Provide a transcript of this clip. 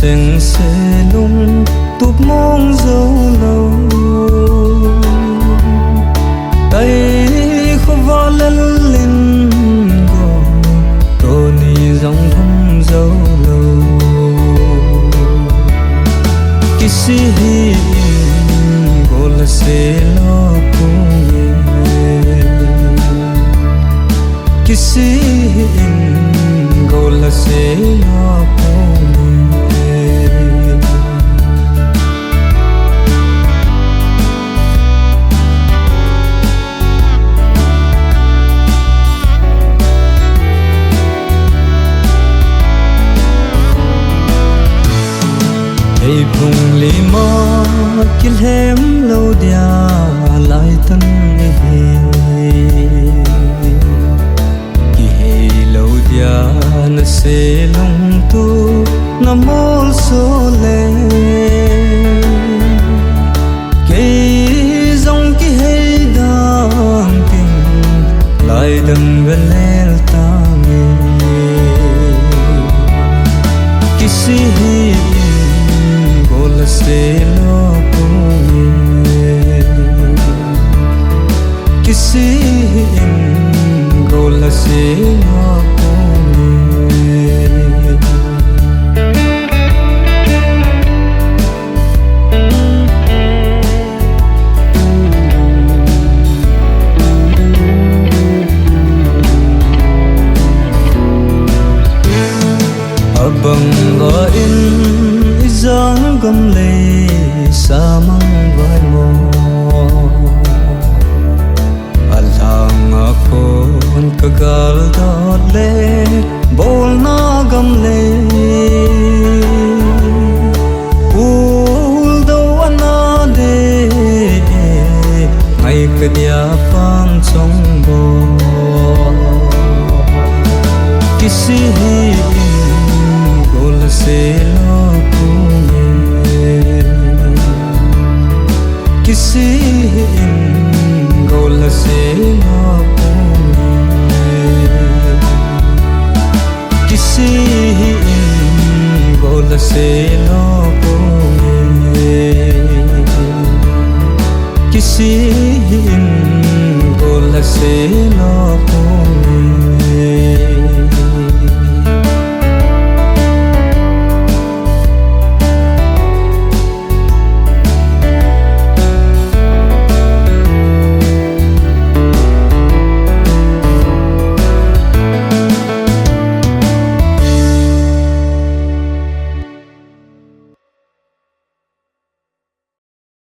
sen se lung tụp mong dấu lâu tay khó võ lên lên gò tô ni dòng thăm dấu lâu kisi hi gò là se lo cùng kisi gò là se lo cùng hey phung li mo kil hem lâu dia lại tân he ki hey lâu dia na se lung tu na mol so le ke dòng ki hey dang tin lại đừng gần lel ta nghe kisi hi gola se lo pune kisi gola se lo abang ga in izang gam le sa mang vai mo alang akon kagal dot le bol na gam le ul do ana de ai kadia pang chong bo kisi gol se lo kisi gol se lo kisi gol se lo kisi gol se lo